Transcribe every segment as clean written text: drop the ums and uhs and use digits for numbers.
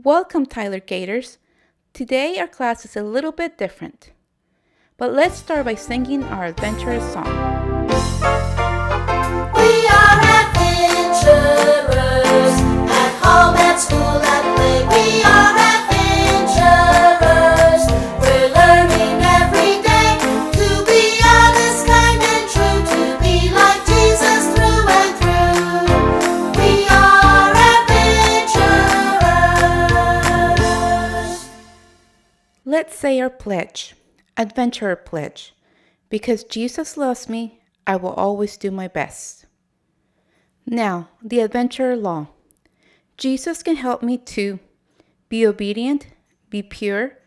Welcome, Tyler Gators. Today our class is a little bit different. But let's start by singing our adventurous song. We are adventurers, at home, at school, at play. We are adventurers. We're learning every day to be honest, kind, and true, to be like Jesus through and through. We are adventurers. Let's say our pledge, Adventurer Pledge. Because Jesus loves me, I will always do my best. Now, the adventurer law. Jesus can help me to be obedient, be pure,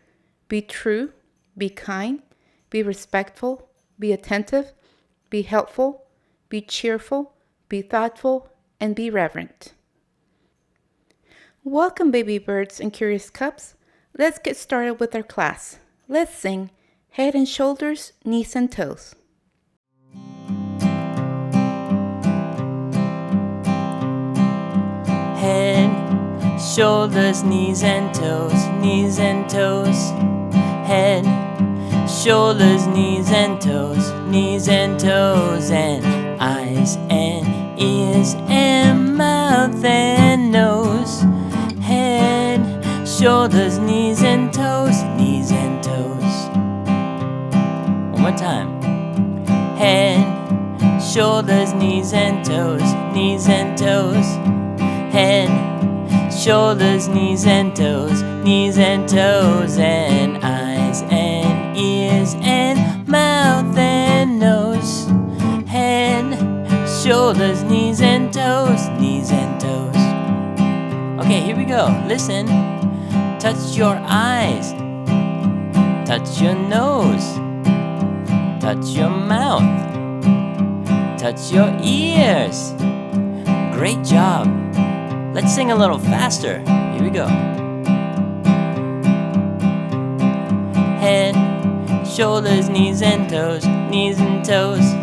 be true, be kind, be respectful, be attentive, be helpful, be cheerful, be thoughtful, and be reverent. Welcome, baby birds and curious cubs. Let's get started with our class. Let's sing Head and Shoulders, Knees and Toes. Head, shoulders, knees and toes, knees and toes. Head, shoulders, knees and toes, knees and toes. And eyes and ears and mouth and nose. Head, shoulders, knees and toes, knees and toes. One more time. Head, shoulders, knees and toes, knees and toes. Head, shoulders, knees and toes, knees and toes. And eyes and ears and mouth and nose. Head, shoulders, knees and toes, knees and toes. Okay, here we go. Listen. Touch your eyes. Touch your nose. Touch your mouth. Touch your ears. Great job. Let's sing a little faster. Here we go. Head, shoulders, knees and toes, knees and toes.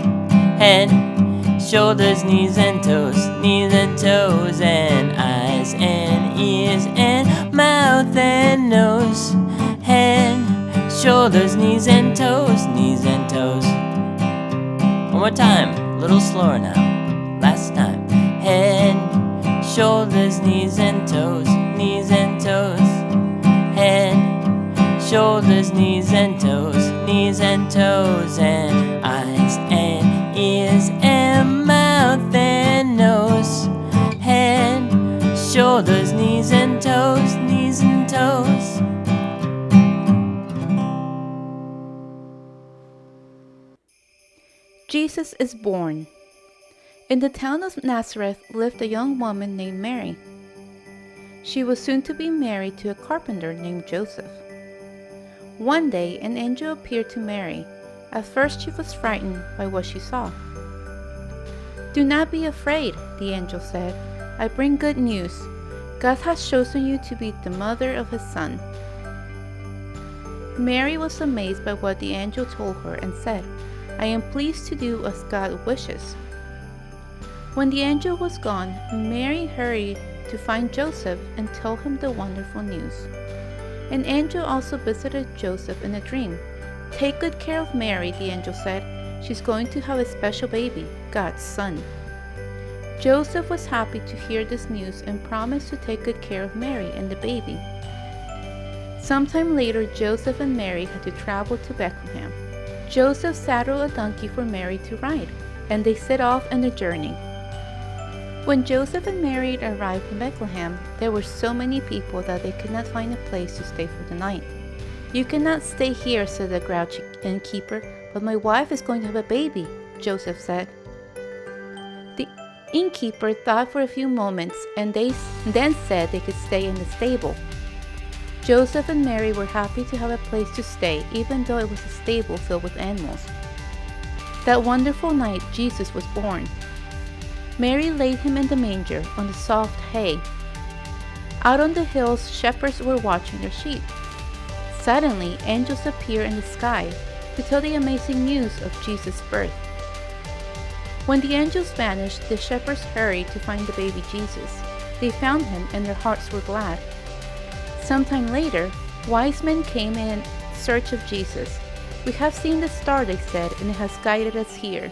Head, shoulders, knees and toes, knees and toes. And eyes and ears and mouth and nose. Head, shoulders, knees and toes, knees and toes. One more time, a little slower now. Last time. Head, shoulders, knees and toes, knees and toes. Head, shoulders, knees and toes, knees and toes. And eyes and ears and mouth and nose. Head, shoulders, knees and toes, knees and toes. Jesus is born. In the town of Nazareth lived a young woman named Mary. She was soon to be married to a carpenter named Joseph. One day, an angel appeared to Mary. At first, she was frightened by what she saw. "Do not be afraid," the angel said. "I bring good news. God has chosen you to be the mother of His Son." Mary was amazed by what the angel told her and said, "I am pleased to do as God wishes." When the angel was gone, Mary hurried to find Joseph and tell him the wonderful news. An angel also visited Joseph in a dream. "Take good care of Mary," the angel said. "She's going to have a special baby, God's son." Joseph was happy to hear this news and promised to take good care of Mary and the baby. Sometime later, Joseph and Mary had to travel to Bethlehem. Joseph saddled a donkey for Mary to ride, and they set off on the journey. When Joseph and Mary arrived in Bethlehem, there were so many people that they could not find a place to stay for the night. "You cannot stay here," said the grouchy innkeeper, "but my wife is going to have a baby," Joseph said. The innkeeper thought for a few moments and then said they could stay in the stable. Joseph and Mary were happy to have a place to stay, even though it was a stable filled with animals. That wonderful night, Jesus was born. Mary laid him in the manger on the soft hay. Out on the hills, shepherds were watching their sheep. Suddenly, angels appeared in the sky to tell the amazing news of Jesus' birth. When the angels vanished, the shepherds hurried to find the baby Jesus. They found him and their hearts were glad. Sometime later, wise men came in search of Jesus. We have seen the star, they said, and it has guided us here.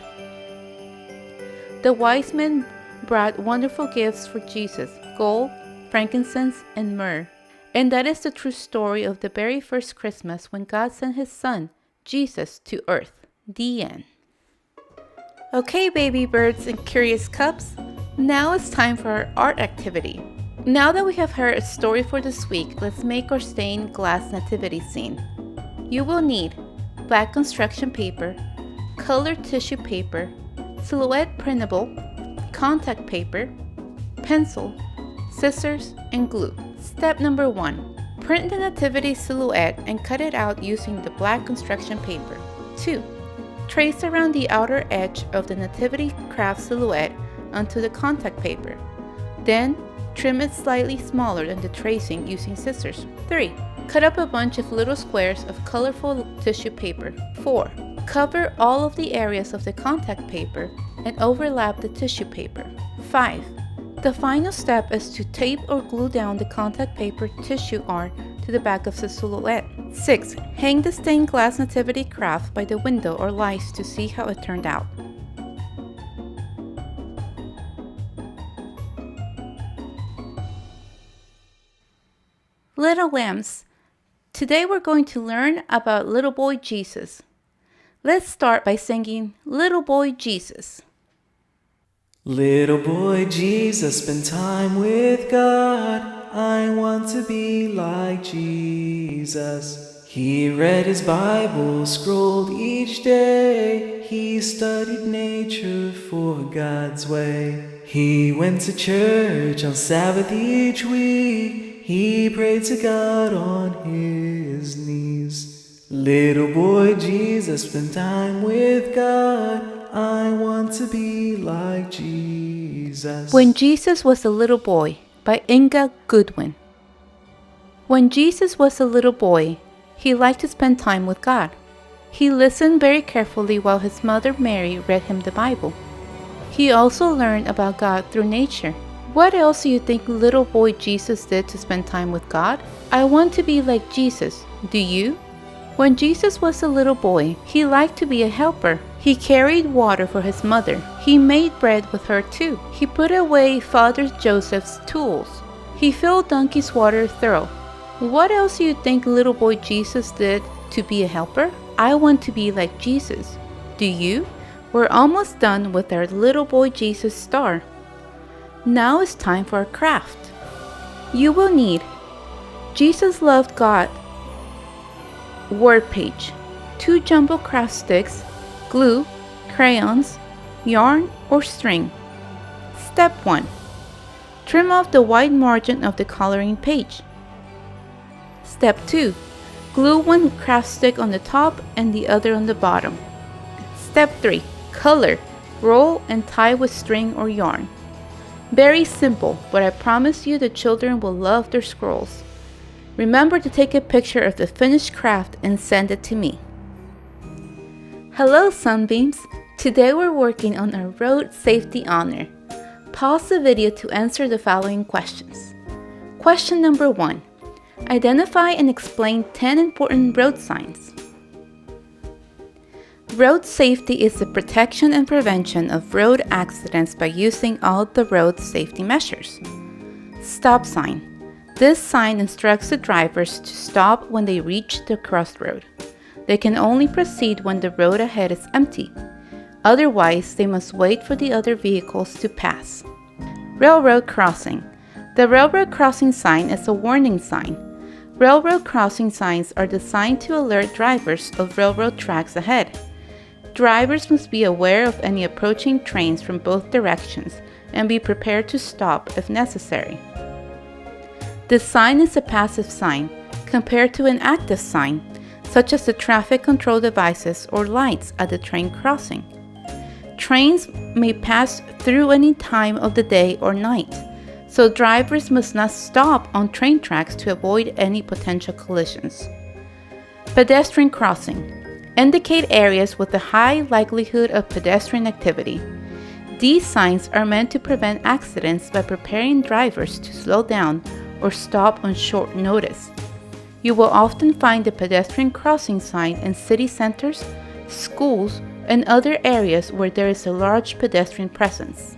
The wise men brought wonderful gifts for Jesus: gold, frankincense, and myrrh. And that is the true story of the very first Christmas when God sent His Son, Jesus, to earth. The end. Okay, baby birds and curious cubs, now it's time for our art activity. Now that we have heard a story for this week, let's make our stained glass nativity scene. You will need black construction paper, colored tissue paper, silhouette printable, contact paper, pencil, scissors, and glue. Step number 1. Print the nativity silhouette and cut it out using the black construction paper. 2. Trace around the outer edge of the nativity craft silhouette onto the contact paper. Then, trim it slightly smaller than the tracing using scissors. 3. Cut up a bunch of little squares of colorful tissue paper. 4. Cover all of the areas of the contact paper and overlap the tissue paper. 5. The final step is to tape or glue down the contact paper tissue art to the back of the silhouette. 6. Hang the stained glass nativity craft by the window or lights to see how it turned out. Little Lambs. Today we're going to learn about little boy Jesus. Let's start by singing Little Boy Jesus. Little boy Jesus, spend time with God. I want to be like Jesus. He read his Bible, scrolled each day. He studied nature for God's way. He went to church on Sabbath each week. He prayed to God on his knees. Little boy Jesus, spend time with God. I want to be like Jesus. When Jesus Was a Little Boy by Inga Goodwin. When Jesus was a little boy, he liked to spend time with God. He listened very carefully while his mother Mary read him the Bible. He also learned about God through nature. What else do you think little boy Jesus did to spend time with God? I want to be like Jesus. Do you? When Jesus was a little boy, he liked to be a helper. He carried water for his mother. He made bread with her too. He put away Father Joseph's tools. He filled donkey's water thorough. What else do you think little boy Jesus did to be a helper? I want to be like Jesus. Do you? We're almost done with our little boy Jesus star. Now it's time for a craft. You will need Jesus Loved God word page, 2 jumbo craft sticks, glue, crayons, yarn or string. Step 1. Trim off the white margin of the coloring page. Step 2. Glue one craft stick on the top and the other on the bottom. Step 3. Color, roll and tie with string or yarn. Very simple, but I promise you the children will love their scrolls. Remember to take a picture of the finished craft and send it to me. Hello Sunbeams! Today we're working on our road safety honor. Pause the video to answer the following questions. Question number 1. Identify and explain 10 important road signs. Road safety is the protection and prevention of road accidents by using all the road safety measures. Stop sign. This sign instructs the drivers to stop when they reach the crossroad. They can only proceed when the road ahead is empty. Otherwise, they must wait for the other vehicles to pass. Railroad crossing. The railroad crossing sign is a warning sign. Railroad crossing signs are designed to alert drivers of railroad tracks ahead. Drivers must be aware of any approaching trains from both directions and be prepared to stop if necessary. This sign is a passive sign compared to an active sign, such as the traffic control devices or lights at the train crossing. Trains may pass through any time of the day or night, so drivers must not stop on train tracks to avoid any potential collisions. Pedestrian crossing. Indicate areas with a high likelihood of pedestrian activity. These signs are meant to prevent accidents by preparing drivers to slow down or stop on short notice. You will often find a pedestrian crossing sign in city centers, schools, and other areas where there is a large pedestrian presence.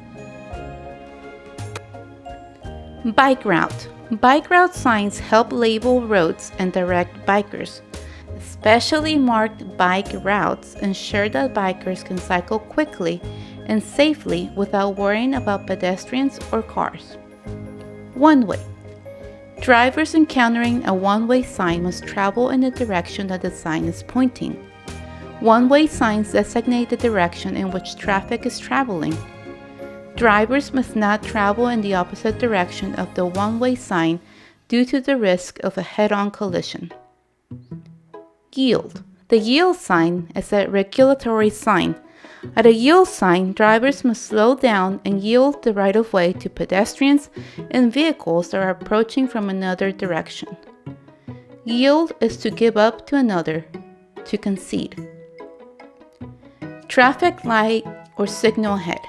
Bike route. Bike route signs help label roads and direct bikers. Specially marked bike routes ensure that bikers can cycle quickly and safely without worrying about pedestrians or cars. One-way. Drivers encountering a one-way sign must travel in the direction that the sign is pointing. One-way signs designate the direction in which traffic is traveling. Drivers must not travel in the opposite direction of the one-way sign due to the risk of a head-on collision. Yield. The yield sign is a regulatory sign. At a yield sign, drivers must slow down and yield the right-of-way to pedestrians and vehicles that are approaching from another direction. Yield is to give up to another, to concede. Traffic light or signal ahead.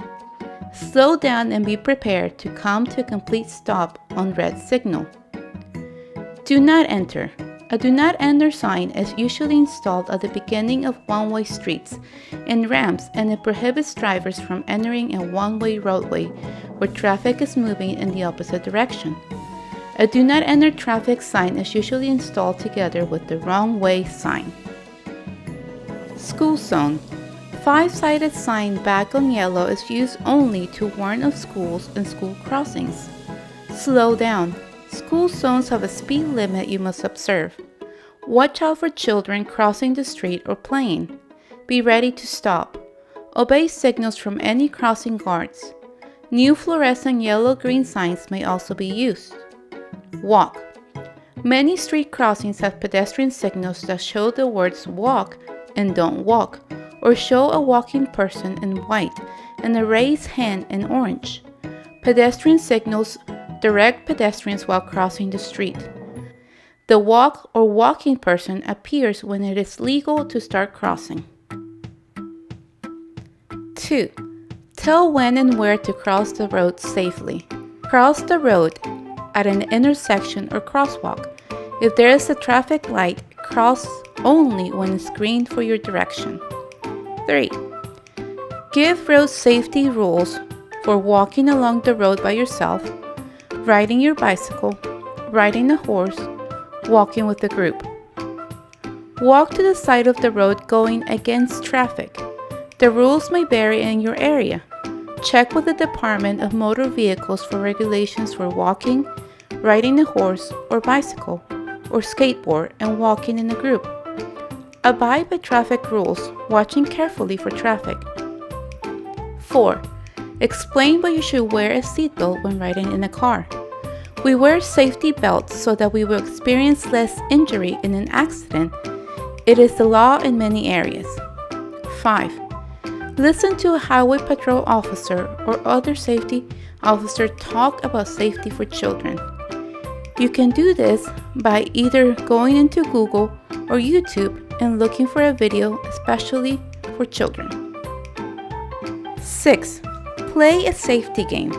Slow down and be prepared to come to a complete stop on red signal. Do not enter. A do not enter sign is usually installed at the beginning of one-way streets and ramps, and it prohibits drivers from entering a one-way roadway where traffic is moving in the opposite direction. A do not enter traffic sign is usually installed together with the wrong way sign. School zone. 5-sided sign back on yellow is used only to warn of schools and school crossings. Slow down. School zones have a speed limit you must observe. Watch out for children crossing the street or playing. Be ready to stop. Obey signals from any crossing guards. New fluorescent yellow-green signs may also be used. Walk. Many street crossings have pedestrian signals that show the words walk and don't walk, or show a walking person in white and a raised hand in orange. Pedestrian signals direct pedestrians while crossing the street. The walk or walking person appears when it is legal to start crossing. 2. Tell when and where to cross the road safely. Cross the road at an intersection or crosswalk. If there is a traffic light, cross only when it's green for your direction. 3. Give road safety rules for walking along the road by yourself, riding your bicycle, riding a horse, walking with a group. Walk to the side of the road going against traffic. The rules may vary in your area. Check with the Department of Motor Vehicles for regulations for walking, riding a horse or bicycle, or skateboard and walking in a group. Abide by traffic rules, watching carefully for traffic. 4. Explain why you should wear a seatbelt when riding in a car. We wear safety belts so that we will experience less injury in an accident. It is the law in many areas. 5. Listen to a highway patrol officer or other safety officer talk about safety for children. You can do this by either going into Google or YouTube and looking for a video especially for children. 6. Play a safety game.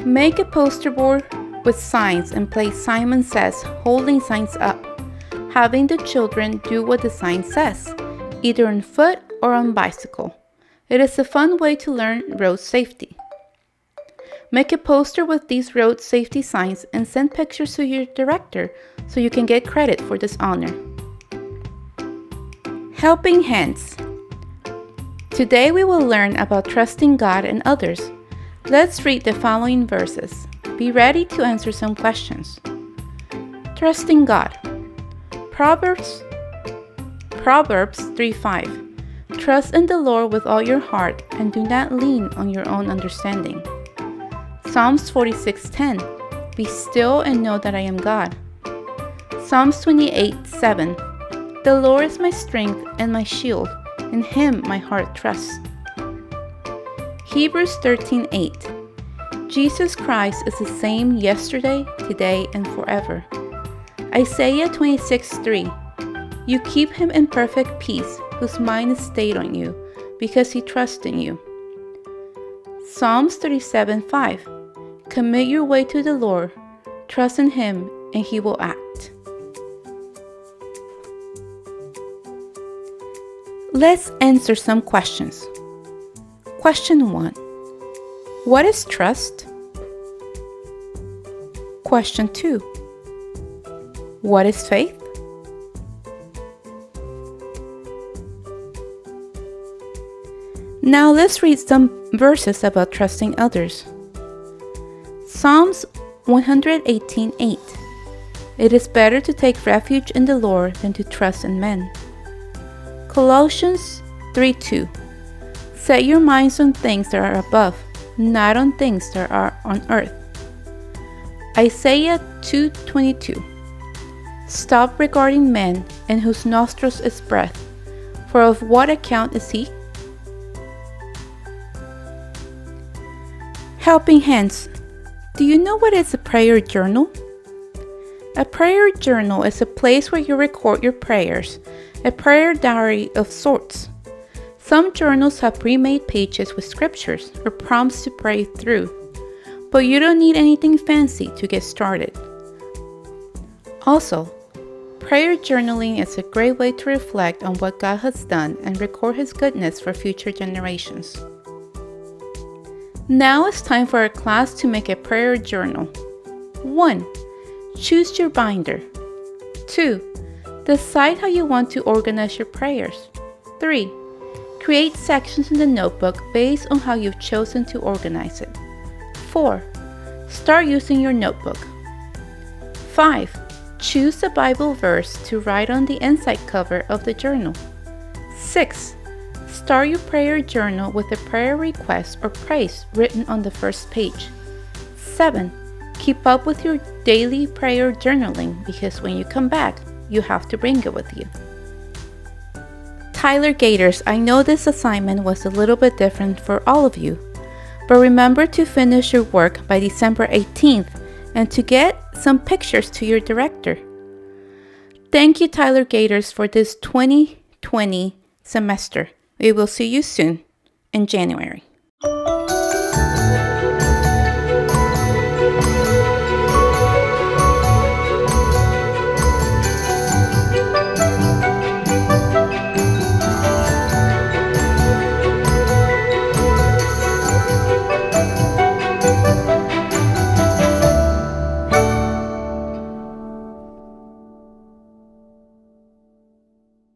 Make a poster board with signs and play Simon Says, holding signs up, having the children do what the sign says, either on foot or on bicycle. It is a fun way to learn road safety. Make a poster with these road safety signs and send pictures to your director so you can get credit for this honor. Helping hands. Today we will learn about trusting God and others. Let's read the following verses. Be ready to answer some questions. Trusting God. Proverbs 3:5. Trust in the Lord with all your heart and do not lean on your own understanding. Psalms 46:10. Be still and know that I am God. Psalms 28:7. The Lord is my strength and my shield. In him my heart trusts. Hebrews 13:8. Jesus Christ is the same yesterday, today, and forever. Isaiah 26:3. You keep him in perfect peace, whose mind is stayed on you, because he trusts in you. Psalms 37:5. Commit your way to the Lord. Trust in Him and He will act. Let's answer some questions. Question 1. What is trust? Question 2. What is faith? Now let's read some verses about trusting others. Psalms 118:8. It is better to take refuge in the Lord than to trust in men. Colossians 3:2. Set your minds on things that are above, not on things that are on earth. Isaiah 2:22. Stop regarding men in whose nostrils is breath, for of what account is he? Helping Hands. Do you know what is a prayer journal? A prayer journal is a place where you record your prayers, a prayer diary of sorts. Some journals have pre-made pages with scriptures or prompts to pray through, but you don't need anything fancy to get started. Also, prayer journaling is a great way to reflect on what God has done and record His goodness for future generations. Now it's time for our class to make a prayer journal. 1. Choose your binder. 2. Decide how you want to organize your prayers. 3. Create sections in the notebook based on how you've chosen to organize it. 4. Start using your notebook. 5. Choose a Bible verse to write on the inside cover of the journal. 6. Start your prayer journal with a prayer request or praise written on the first page. 7. Keep up with your daily prayer journaling because when you come back, you have to bring it with you. Tyler Gators, I know this assignment was a little bit different for all of you, but remember to finish your work by December 18th and to get some pictures to your director. Thank you, Tyler Gators, for this 2020 semester. We will see you soon in January.